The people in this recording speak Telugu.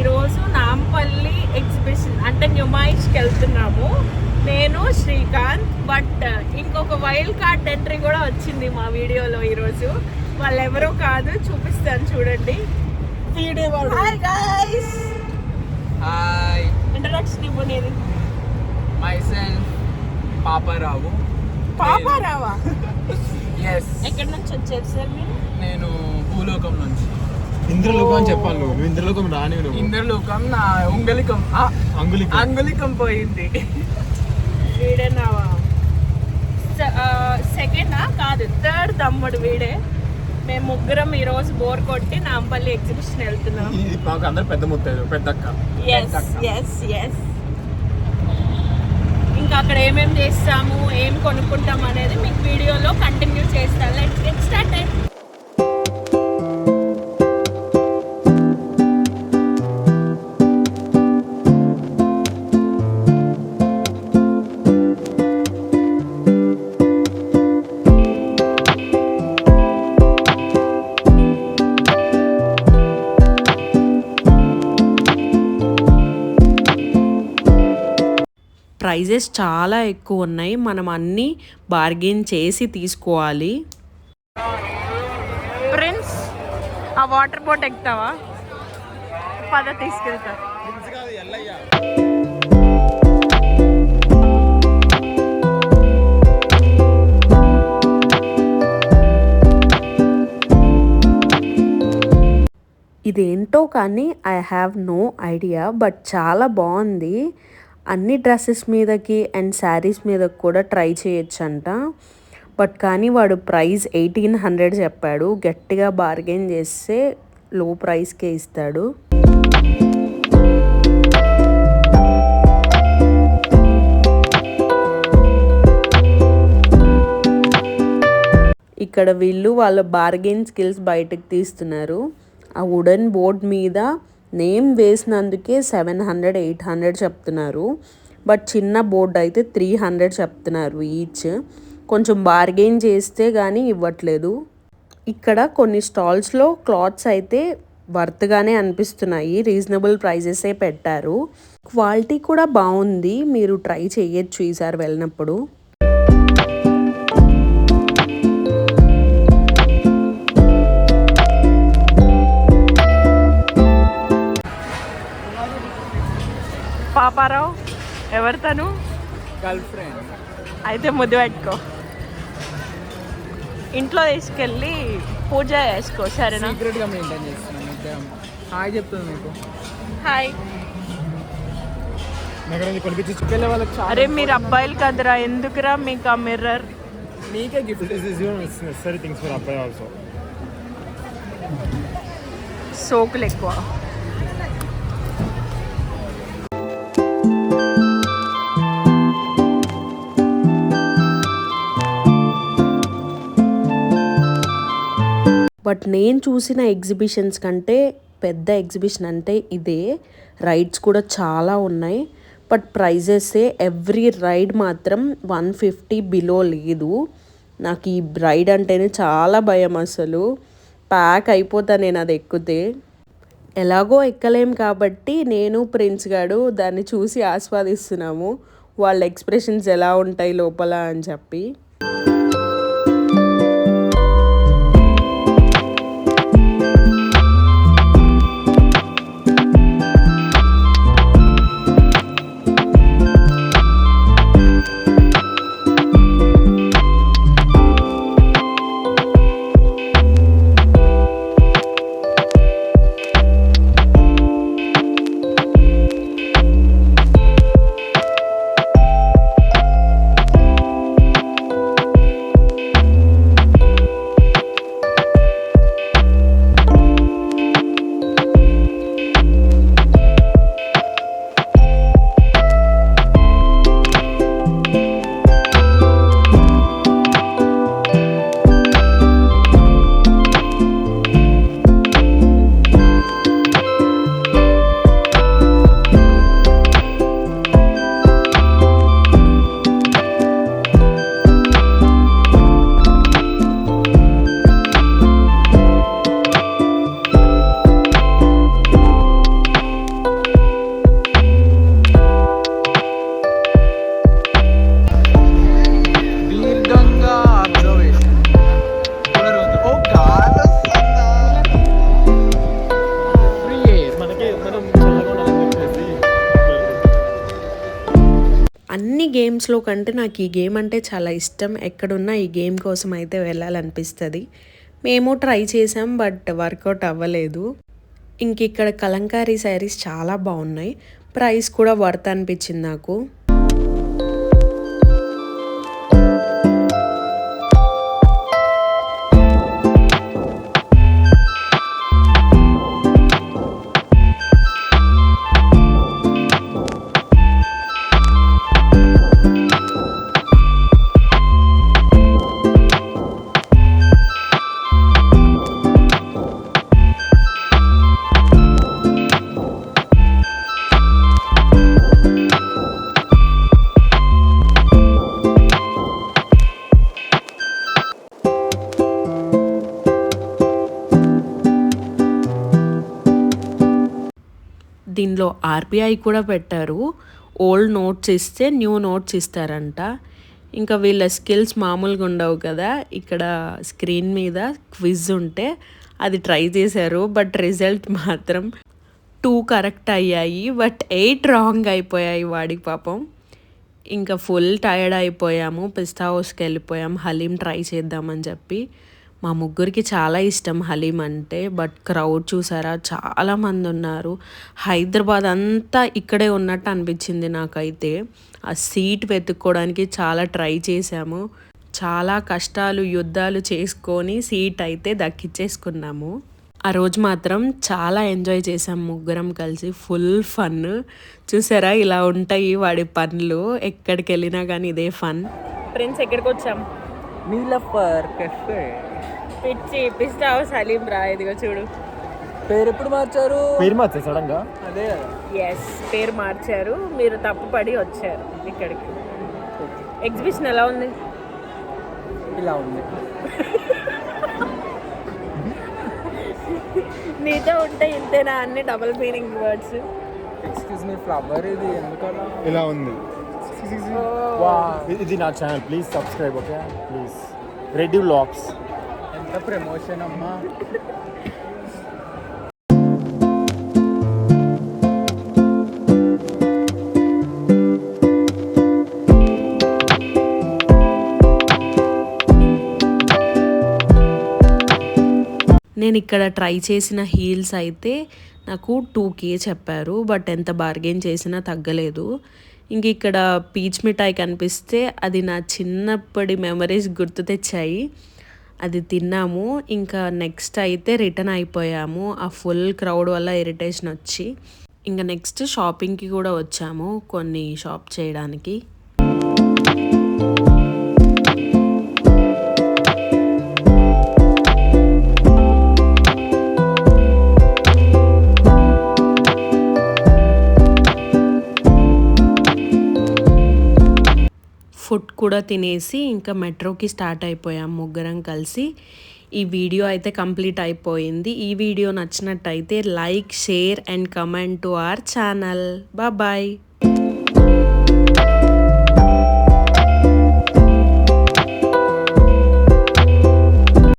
ఈరోజు నాంపల్లి ఎగ్జిబిషన్ అంటే న్యూమాయిష్కి వెళ్తున్నాము. నేను శ్రీకాంత్. బట్ ఇంకొక వైల్డ్ కార్డ్ ఎంట్రీ కూడా వచ్చింది మా వీడియోలో ఈరోజు. వాళ్ళు ఎవరో కాదు, చూపిస్తాను చూడండి. Hi guys. హాయ్. ఇంట్రడక్షన్ ఇవ్వనేది. మైసెల్ఫ్ పాపారావు. పాపారావా? ఎస్. ఎక్కడి నుంచి వచ్చారు సార్ మీరు? నేను భూలోకం నుంచి. ఇంద్రలోకం అని చెప్పాలి నువ్వు. ఇంద్రలోకం రాని నువ్వు. ఇంద్రలోకం నా అంగులికం పోయింది. వీడేనావా? సెకండా కాదు, థర్డ్ తమ్ముడు వీడే. మేము ముగ్గురం ఈరోజు బోర్ కొట్టి నాంపల్లి ఎగ్జిబిషన్ వెళ్తున్నాం. మాకు అందరు పెద్ద ముత్తైదు, పెద్దక్క. ఇంకా అక్కడ ఏమేమి చేస్తాము, ఏం కొనుక్కుంటాం అనేది మీకు వీడియోలో కంటిన్యూ చేస్తాను. Let's get started. ప్రైజెస్ చాలా ఎక్కువ ఉన్నాయి. మనం అన్నీ బార్గెన్ చేసి తీసుకోవాలి. ప్రిన్స్, ఆ వాటర్ బోట్ ఎక్కుతావా? పద తీసుకెళ్తా. ఇదేంటో కానీ I have no idea, but చాలా బాగుంది. అన్ని డ్రెస్సెస్ మీదకి అండ్ శారీస్ మీదకి కూడా ట్రై చేయొచ్చంట. బట్ కానీ వాడు ప్రైస్ 1800 చెప్పాడు. గట్టిగా బార్గెన్ చేస్తే లో ప్రైస్కే ఇస్తాడు. ఇక్కడ వీళ్ళు వాళ్ళ బార్గెన్ స్కిల్స్ బయటకు తీస్తున్నారు. ఆ వుడెన్ బోర్డ్ మీద నేమ్ వేసినందుకే 700 800 చెప్తున్నారు. బట్ చిన్న బోర్డ్ అయితే 300 చెప్తున్నారు ఈచ్. కొంచెం బార్గెన్ చేస్తే కానీ ఇవ్వట్లేదు. ఇక్కడ కొన్ని స్టాల్స్లో క్లాత్స్ అయితే వర్త్గానే అనిపిస్తున్నాయి. రీజనబుల్ ప్రైజెసే పెట్టారు. క్వాలిటీ కూడా బాగుంది. మీరు ట్రై చేయొచ్చు ఈసారి వెళ్ళినప్పుడు. పాపారావు ఎవరు తను? Girl friend. అయితే ముద్దు పెట్టుకో. ఇంట్లో తీసుకెళ్ళి పూజ చేసుకో, సరేనా? సీక్రెట్గా మెయింటైన్ చేస్తున్నాను. హాయ్ చెప్తుంది మీకు. హాయ్. వెళ్ళే వాళ్ళకి చాలా. అరే మీరు అబ్బాయిలు కదరా, ఎందుకురా మీకు ఆ మిర్రర్? నీకే గిఫ్ట్. సోకులు ఎక్కువ. బట్ నేను చూసిన ఎగ్జిబిషన్స్ కంటే పెద్ద ఎగ్జిబిషన్ అంటే ఇదే. రైడ్స్ కూడా చాలా ఉన్నాయి. బట్ ప్రైజెసే ఎవ్రీ రైడ్ మాత్రం 150 బిలో లేదు. నాకు ఈ రైడ్ అంటేనే చాలా భయం. అసలు ప్యాక్ అయిపోతా నేను అది ఎక్కితే. ఎలాగో ఎక్కలేం కాబట్టి నేను ప్రిన్స్ గాడు దాన్ని చూసి ఆస్వాదిస్తున్నాము. వాళ్ళ ఎక్స్ప్రెషన్స్ ఎలా ఉంటాయి లోపల అని చెప్పి. గేమ్స్లో కంటే నాకు ఈ గేమ్ అంటే చాలా ఇష్టం. ఎక్కడున్నా ఈ గేమ్ కోసం అయితే వెళ్ళాలనిపిస్తుంది. మేము ట్రై చేసాం, బట్ వర్కౌట్ అవ్వలేదు. ఇంక ఇక్కడ కలంకారీ శారీస్ చాలా బాగున్నాయి. ప్రైస్ కూడా వర్త్ అనిపించింది నాకు. దీనిలో ఆర్బీఐ కూడా పెట్టారు. ఓల్డ్ నోట్స్ ఇస్తే న్యూ నోట్స్ ఇస్తారంట. ఇంకా వీళ్ళ స్కిల్స్ మామూలుగా ఉండవు కదా. ఇక్కడ స్క్రీన్ మీద క్విజ్ ఉంటే అది ట్రై చేశారు. బట్ రిజల్ట్ మాత్రం 2 కరెక్ట్ అయ్యాయి, బట్ 8 రాంగ్ అయిపోయాయి వాడికి పాపం. ఇంకా ఫుల్ టైర్డ్ అయిపోయాము. పిస్తా హౌస్కి వెళ్ళిపోయాము హలీం ట్రై చేద్దామని చెప్పి. మా ముగ్గురికి చాలా ఇష్టం హలీం అంటే. బట్ క్రౌడ్ చూసారా, చాలామంది ఉన్నారు. హైదరాబాద్ అంతా ఇక్కడే ఉన్నట్టు అనిపించింది నాకైతే. ఆ సీట్ వెతుక్కోవడానికి చాలా ట్రై చేశాము. చాలా కష్టాలు యుద్ధాలు చేసుకొని సీట్ అయితే దక్కించేసుకున్నాము. ఆ రోజు మాత్రం చాలా ఎంజాయ్ చేసాం ముగ్గురం కలిసి. Full fun. చూసారా, ఇలా ఉంటాయి వాడి పనులు. ఎక్కడికి వెళ్ళినా కానీ ఇదే ఫన్. ఫ్రెండ్స్, ఎక్కడికి వచ్చాం? నీలఫర్ కెఫే. పిచ్చి పిస్తా హౌస్ హలీం రా. ఇదిగో చూడు. పేరు ఎప్పుడు మార్చారు? పేరు మార్చే సడన్ గా. అదే కదా. ఎస్, పేరు మార్చారు. మీరు తప్పుపడి వచ్చారు ఇక్కడికి. ఎగ్జిబిషన్ ఎలా ఉంది? ఇలా ఉంది. నీతో ఉంటే ఇంతేనా అన్ని double meaning words. Excuse me, flower ఇది ఎందుకలా? ఇలా ఉంది. ఇది నా channel, please subscribe. Okay please. Reddy vlogs. ఎంత ప్రమోషన్ అమ్మా. నేను ఇక్కడ ట్రై చేసిన హీల్స్ అయితే నాకు 2K చెప్పారు. బట్ ఎంత బార్గెన్ చేసినా తగ్గలేదు. ఇంక ఇక్కడ పీచ్ మిఠాయి కనిపిస్తే అది నా చిన్నప్పటి మెమరీస్ గుర్తు తెచ్చాయి. అది తిన్నాము. ఇంకా నెక్స్ట్ అయితే రిటర్న్ అయిపోయాము. ఆ ఫుల్ క్రౌడ్ వల్ల ఇరిటేషన్ వచ్చి. ఇంకా నెక్స్ట్ షాపింగ్కి కూడా వచ్చాము కొన్ని షాప్ చేయడానికి. ఫుడ్ కూడా తినేసి ఇంకా మెట్రోకి స్టార్ట్ అయిపోయాం ముగ్గురం కలిసి. ఈ వీడియో అయితే కంప్లీట్ అయిపోయింది. ఈ వీడియో నచ్చినట్టయితే like, share and comment to our channel. Bye.